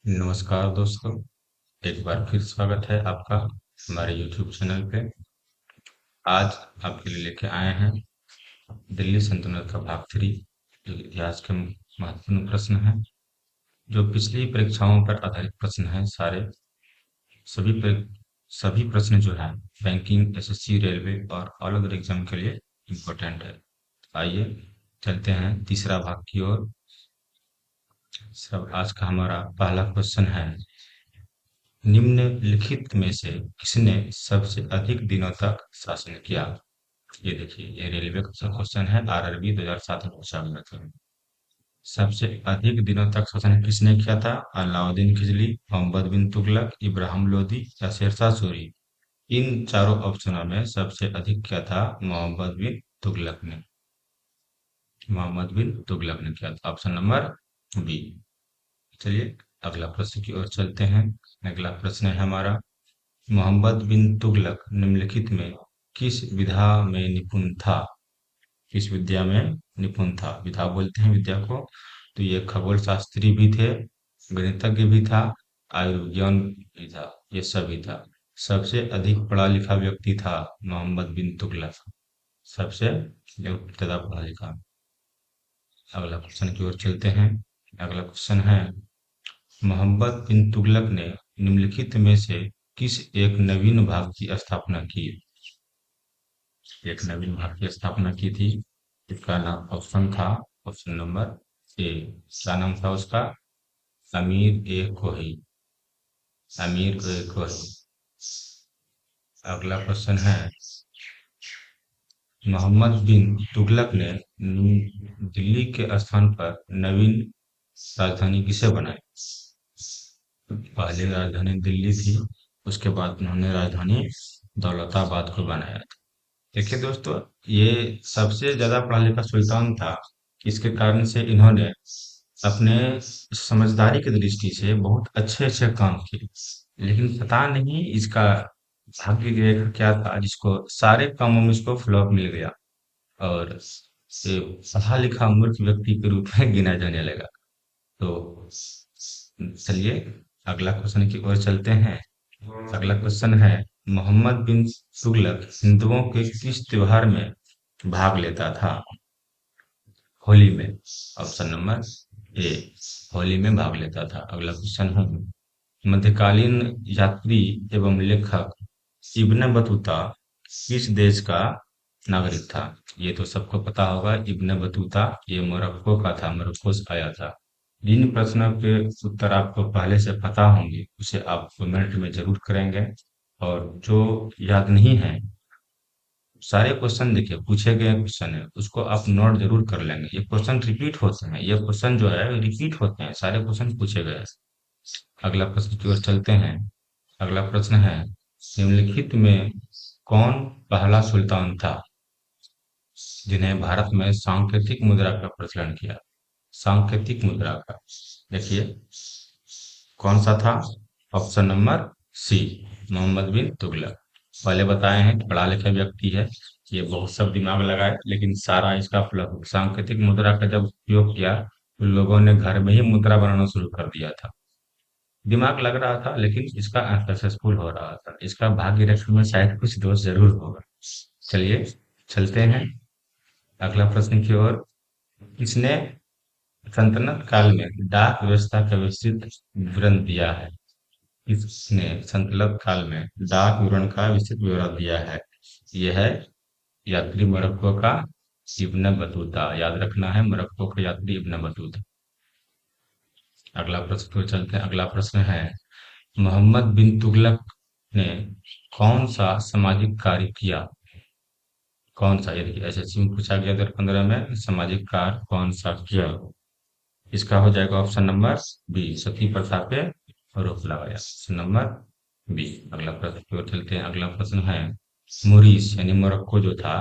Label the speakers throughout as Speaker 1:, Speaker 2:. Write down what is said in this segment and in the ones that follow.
Speaker 1: नमस्कार दोस्तों। एक बार फिर स्वागत है आपका हमारे YouTube चैनल पे। आज आपके लिए लेके आए हैं दिल्ली सल्तनत का भाग 3, जो इतिहास के महत्वपूर्ण प्रश्न हैं, जो पिछली परीक्षाओं पर आधारित प्रश्न हैं। सभी सभी प्रश्न जो हैं बैंकिंग, एसएससी, रेलवे और ऑल अदर एग्जाम के लिए इम्पोर्टेंट है। आइए चलते हैं तीसरा भाग की ओर। सब आज का हमारा पहला क्वेश्चन है, निम्नलिखित में से किसने सबसे अधिक दिनों तक शासन किया? ये देखिए, ये रेलवे का क्वेश्चन है, आरआरबी 2007 में पूछा गया था। सबसे अधिक दिनों तक शासन किसने किया था? अलाउद्दीन खिलजी, मोहम्मद बिन तुगलक, इब्राहिम लोदी या शेरशाह सूरी? इन चारों ऑप्शनों में सबसे अधिक किया था मोहम्मद बिन तुगलक ने। मोहम्मद बिन तुगलक ने किया था, ऑप्शन नंबर बी। चलिए अगला प्रश्न की ओर चलते हैं। अगला प्रश्न है हमारा, मोहम्मद बिन तुगलक निम्नलिखित में किस विधा में निपुण था? किस विद्या में निपुण था? विधा बोलते हैं विद्या को। तो ये खगोल शास्त्री भी थे, गणितज्ञ भी था, आयुर्विज्ञान भी था, ये सभी था। सबसे अधिक पढ़ा लिखा व्यक्ति था मोहम्मद बिन तुगलक, सबसे ज्यादा पढ़ा लिखा। अगला क्वेश्चन की ओर चलते हैं। अगला क्वेश्चन है, मोहम्मद बिन तुगलक ने निम्नलिखित में से किस एक नवीन भाग की स्थापना की? एक नवीन भाग की स्थापना की थी, इसका नाम ऑप्शन था, ऑप्शन नंबर ए। क्या नाम था उसका? अमीर ए कोही। अमीर ए कोही। अगला क्वेश्चन है, मोहम्मद बिन तुगलक ने दिल्ली के स्थान पर नवीन राजधानी किसे बनाई? पहले राजधानी दिल्ली थी, उसके बाद उन्होंने राजधानी दौलताबाद को बनाया। देखिए दोस्तों, ये सबसे ज्यादा पढ़ा लिखा सुल्तान था। इसके कारण से इन्होंने अपने समझदारी की दृष्टि से बहुत अच्छे अच्छे काम किए, लेकिन पता नहीं इसका भाग्य रेखा क्या था, जिसको सारे कामों में इसको फ्लॉप मिल गया और ये पढ़ा लिखा मूर्ख व्यक्ति के रूप में गिना जाने लगा। तो चलिए अगला क्वेश्चन की ओर चलते हैं। अगला क्वेश्चन है, मोहम्मद बिन तुगलक हिंदुओं के किस त्योहार में भाग लेता था? होली में। ऑप्शन नंबर ए, होली में भाग लेता था। अगला क्वेश्चन है, मध्यकालीन यात्री एवं लेखक इब्न बतूता किस देश का नागरिक था? ये तो सबको पता होगा, इब्न बतूता ये मोरक्को का था, मोरक्को से आया था। जिन प्रश्नों के उत्तर आपको पहले से पता होंगे उसे आप कमेंट में जरूर करेंगे, और जो याद नहीं है, सारे क्वेश्चन देखिए पूछे गए क्वेश्चन है उसको आप नोट जरूर कर लेंगे। ये क्वेश्चन रिपीट होते हैं, ये क्वेश्चन जो है रिपीट होते हैं, सारे क्वेश्चन पूछे गए हैं। अगला प्रश्न की ओर चलते हैं। अगला प्रश्न है, निम्नलिखित में कौन पहला सुल्तान था जिन्हें भारत में सांकेतिक मुद्रा का प्रचलन किया? सांकेतिक मुद्रा का, देखिए कौन सा था? ऑप्शन नंबर सी, मोहम्मद बिन तुगलक। पहले बताए हैं कि पढ़ा लिखा व्यक्ति है, ये बहुत सब दिमाग लगाए, लेकिन सारा इसका फ्लॉप। सांकेतिक मुद्रा का जब उपयोग किया तो लोगों ने घर में ही मुद्रा बनाना शुरू कर दिया था। दिमाग लग रहा था, लेकिन इसका अनसक्सेसफुल हो रहा था। इसका भाग्य रेखा में शायद कुछ दोष जरूर होगा। चलिए चलते हैं अगला प्रश्न की ओर। किसने सल्तनत काल में डाक व्यवस्था का विस्तृत विवरण दिया है? किसने संतलत काल में डाक विवरण का विस्तृत विवरण दिया है? यह है यात्री मोरक्को का इब्न बतूता। याद रखना है, मोरक्को का यात्री इब्न बतूता। अगला प्रश्न को चलते हैं। अगला प्रश्न है, मोहम्मद बिन तुगलक ने कौन सा सामाजिक कार्य किया? कौन सा? यदि एसएससी में पूछा गया 2015 में, सामाजिक कार्य कौन सा किया? इसका हो जाएगा ऑप्शन नंबर बी, सती प्रथा पे रोक लगाया। Option number B. अगला प्रश्न की ओर चलते हैं। अगला प्रश्न है, मोरिस यानी मोरक्को जो था,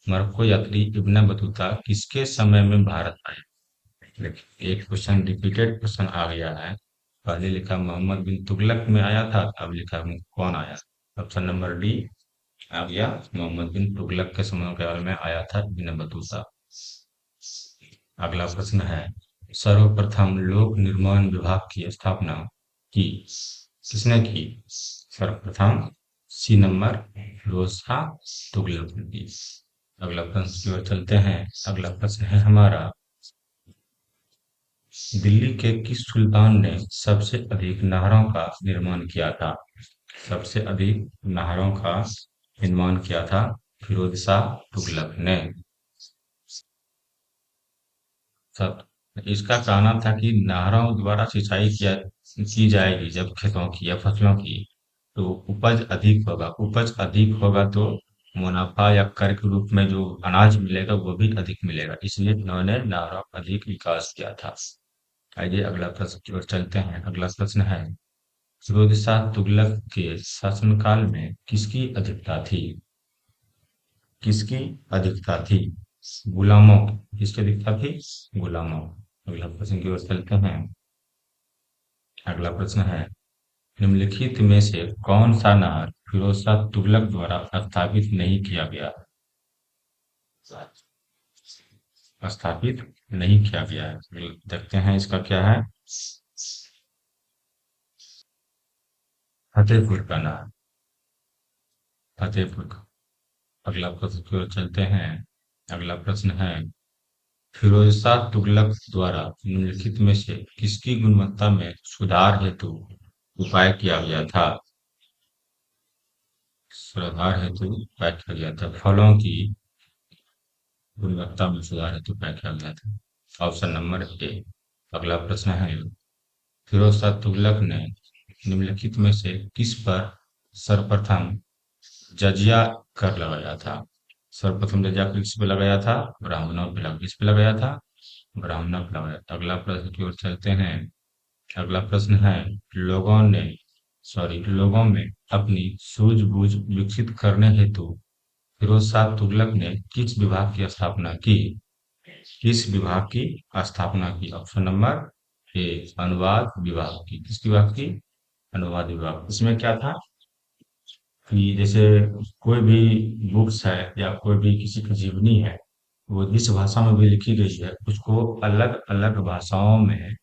Speaker 1: मोरक्को यात्री इब्न बतूता किसके समय में भारत आए? देखिए, एक क्वेश्चन रिपीटेड क्वेश्चन आ गया है। पहले लिखा मोहम्मद बिन तुगलक में आया था, अब लिखा कौन आया? ऑप्शन नंबर डी आ गया, मोहम्मद बिन तुगलक के समय काल में आया था इब्न बतूता। अगला प्रश्न है, सर्वप्रथम लोक निर्माण विभाग की स्थापना की। किसने की? सर्वप्रथम। सी नंबर, फिरोज शाह तुगलक ने की। अगला प्रश्न की ओर चलते हैं। अगला प्रश्न है हमारा, दिल्ली के किस सुल्तान ने सबसे अधिक नहरों का निर्माण किया था? सबसे अधिक नहरों का निर्माण किया था फिरोज शाह तुगलक ने। सब। इसका कहना था कि नहरों द्वारा सिंचाई की जाएगी जब खेतों की या फसलों की, तो उपज अधिक होगा। उपज अधिक होगा तो मुनाफा या कर के रूप में जो अनाज मिलेगा वो भी अधिक मिलेगा, इसलिए इन्होंने नहरों का अधिक विकास किया था। आइए अगला प्रश्न की ओर चलते हैं। अगला प्रश्न है, फिरोज शाह तुगलक के शासनकाल में किसकी अधिकता थी? किसकी अधिकता थी? गुलामों की। किसकी अधिकता थी? गुलामों। अगला प्रश्न की ओर चलते हैं। अगला प्रश्न है, निम्नलिखित में से कौन सा नहर फिरोज शाह तुगलक द्वारा स्थापित नहीं किया गया? स्थापित नहीं किया गया है। देखते हैं इसका क्या है। फतेहपुर का नहर। फतेहपुर का। अगला प्रश्न की ओर चलते हैं। अगला प्रश्न है, फिरोज शाह तुगलक द्वारा निम्नलिखित में से किसकी गुणवत्ता में सुधार हेतु उपाय किया गया था? सुधार हेतु उपाय किया गया था। फलों की गुणवत्ता में सुधार हेतु उपाय किया गया था। Option number A. अगला प्रश्न है, फिरोज शाह तुगलक ने निम्नलिखित में से किस पर सर्वप्रथम जजिया कर लगाया था? सर्वप्रथम जजिया कर किस पे लगाया था? ब्राह्मणों पे किस पे लगाया था? ब्राह्मणों पे लगाया था। अगला प्रश्न की ओर चलते हैं। अगला प्रश्न है, लोगों में अपनी सूझबूझ विकसित करने हेतु फिरोज शाह तुगलक ने किस विभाग की स्थापना की? किस विभाग की स्थापना की? ऑप्शन नंबर ए, अनुवाद विभाग की। किस विभाग की? अनुवाद विभाग। इसमें क्या था कि जैसे कोई भी बुक्स है या कोई भी किसी की जीवनी है, वो जिस भाषा में भी लिखी गई है उसको अलग अलग भाषाओं में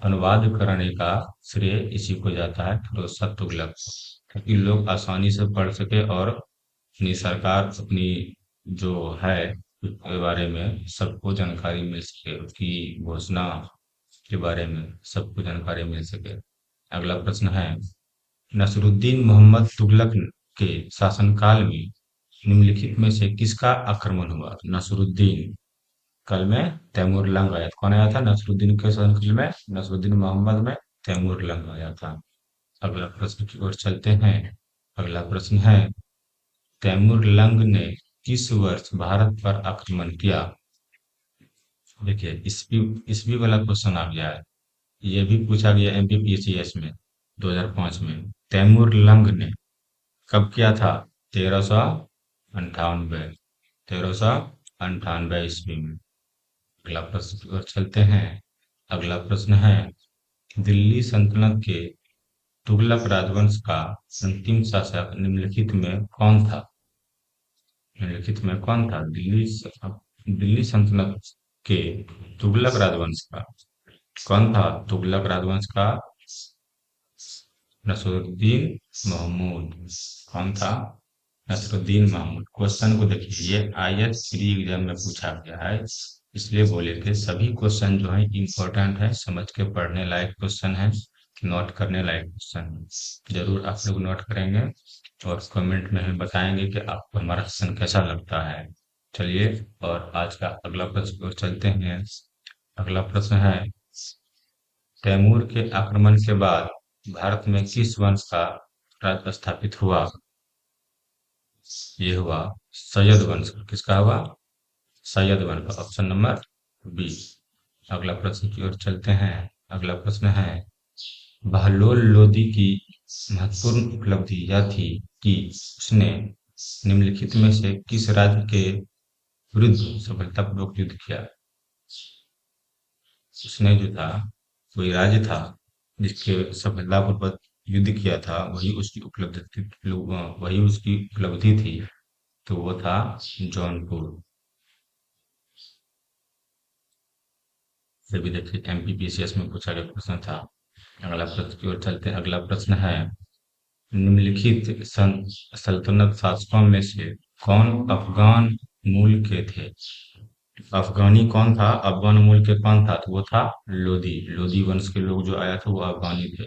Speaker 1: अनुवाद करने का श्रेय इसी को जाता है, फिरोज शाह तुगलक, ताकि लोग आसानी से पढ़ सके और अपनी सरकार अपनी जो है उसके बारे में सबको जानकारी मिल सके, उसकी घोषणा के बारे में सबको जानकारी मिल सके। अगला प्रश्न है, नसरुद्दीन मोहम्मद तुगलक के शासनकाल में निम्नलिखित में से किसका आक्रमण हुआ? नसरुद्दीन काल में तैमूर लंग आया था। कौन आया था नसरुद्दीन के शासनकाल में? नसरुद्दीन मोहम्मद में तैमूर लंग आया था। अगला प्रश्न की ओर चलते हैं। अगला प्रश्न है, तैमूर लंग ने किस वर्ष भारत पर आक्रमण किया? देखिए ईस्वी ईस्वी वाला क्वेश्चन आ गया है। ये भी पूछा गया एमपीपीसीएस में 2005 में। तैमूर लंग ने कब किया था? 1398। 1398 ईस्वी में। अगला प्रश्न की ओर चलते हैं। अगला प्रश्न है, दिल्ली सल्तनत के तुगलक राजवंश का अंतिम शासक निम्नलिखित में कौन था? निम्नलिखित में कौन था? दिल्ली सल्तनत के तुगलक राजवंश का कौन था? तुगलक राजवंश का नसरुद्दीन महमूद। कौन था? नसरुद्दीन महमूद। क्वेश्चन को देखिए, ये आईएएस प्री एग्जाम में पूछा गया है, इसलिए बोले थे सभी क्वेश्चन जो है इम्पोर्टेंट है, समझ के पढ़ने लायक क्वेश्चन है, नोट करने लायक क्वेश्चन है। जरूर आप लोग नोट करेंगे और कमेंट में हमें बताएंगे कि आपको हमारा सेशन कैसा लगता है। चलिए, और आज का अगला प्रश्न की ओर चलते हैं। अगला प्रश्न है, तैमूर के आक्रमण के बाद भारत में किस वंश का राज्य स्थापित हुआ? ये हुआ सैयद वंश का। किसका हुआ? सैयद वंश का। Option number B. अगला प्रश्न की ओर चलते हैं। अगला प्रश्न है, बहलोल लोदी की महत्वपूर्ण उपलब्धि यह थी कि उसने निम्नलिखित में से किस राज्य के विरुद्ध सफलतापूर्वक युद्ध किया? उसने जो था, कोई राज्य था जिसके सफलतापूर्वक युद्ध किया था, वही उसकी उपलब्धि थी, तो वो था जौनपुर। ये भी देखिए एमपीपीसीएस में पूछा गया प्रश्न था। अगला प्रश्न की ओर चलते हैं। अगला प्रश्न है, निम्नलिखित सल्तनत शासकों में से कौन अफगान मूल के थे? अफगानी कौन था? अफगान मूल के कौन था? तो वो था लोदी। लोदी वंश के लोग जो आया था वो अफगानी थे।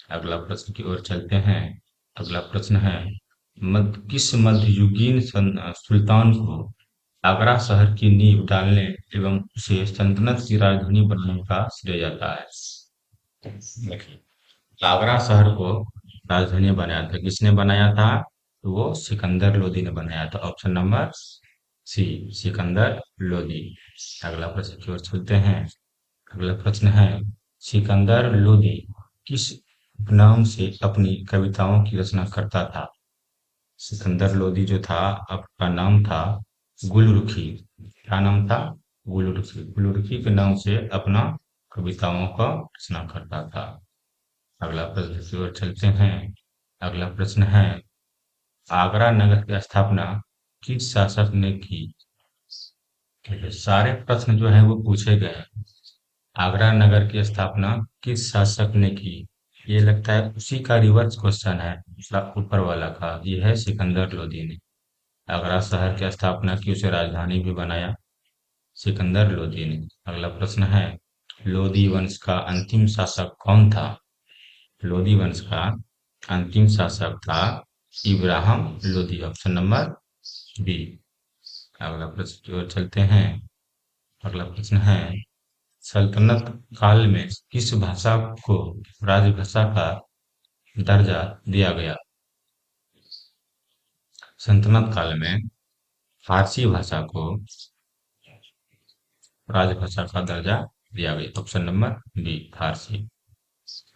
Speaker 1: अगला प्रश्न की ओर चलते हैं। अगला प्रश्न है, किस मध्ययुगीन सुल्तान को आगरा शहर की नींव डालने एवं उसे सल्तनत की राजधानी बनाने का श्रेय जाता है? देखिए, आगरा शहर को राजधानी बनाया था, किसने बनाया था? तो वो सिकंदर लोदी ने बनाया था। Option number C, Sikandar Lodi. अगला प्रश्न की ओर चलते हैं। अगला प्रश्न है, सिकंदर लोदी किस नाम से अपनी कविताओं की रचना करता था? सिकंदर लोदी जो था, आपका नाम था गुलरुखी। क्या नाम था? गुलरुखी। गुलरुखी के नाम से अपना कविताओं का रचना करता था। अगला प्रश्न की ओर चलते हैं। अगला प्रश्न है, आगरा नगर की स्थापना किस शासक ने की? ठीक है, सारे प्रश्न जो है वो पूछे गए हैं। आगरा नगर की स्थापना किस शासक ने की? ये लगता है उसी का रिवर्स क्वेश्चन है, मतलब ऊपर वाला का। ये है सिकंदर लोदी ने आगरा शहर की स्थापना की, उसे राजधानी भी बनाया सिकंदर लोदी ने। अगला प्रश्न है, लोदी वंश का अंतिम शासक कौन था? लोदी वंश का अंतिम शासक था Ibrahim Lodi. Option number B. अगला प्रश्न की ओर चलते हैं। अगला प्रश्न है, सल्तनत काल में किस भाषा को राजभाषा का दर्जा दिया गया? सल्तनत काल में फारसी भाषा को राजभाषा का दर्जा दिया गया। ऑप्शन नंबर बी, फारसी।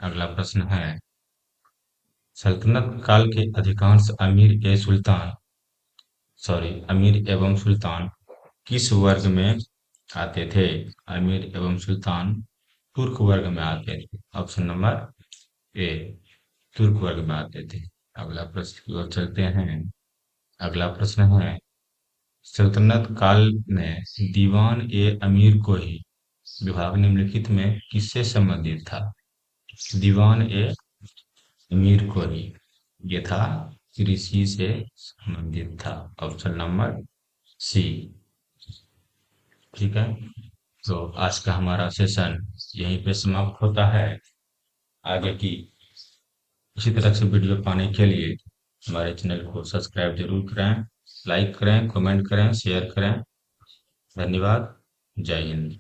Speaker 1: अगला प्रश्न है, सल्तनत काल के अधिकांश अमीर एवं सुल्तान किस वर्ग में आते थे? अमीर एवं सुल्तान तुर्क वर्ग में आते थे। ऑप्शन नंबर ए, तुर्क वर्ग में आते थे। अगला प्रश्न की ओर चलते हैं। अगला प्रश्न है, सल्तनत काल में दीवान ए अमीर को ही विभाग निम्नलिखित में किससे संबंधित था? दीवान ए अमीर को ही, ये था कृषि से संबंधित था। Option number C. ठीक है, तो आज का हमारा सेशन यहीं पे समाप्त होता है। आगे की इसी तरह से वीडियो पाने के लिए हमारे चैनल को सब्सक्राइब जरूर करें, लाइक करें, कमेंट करें, शेयर करें। धन्यवाद। जय हिंद।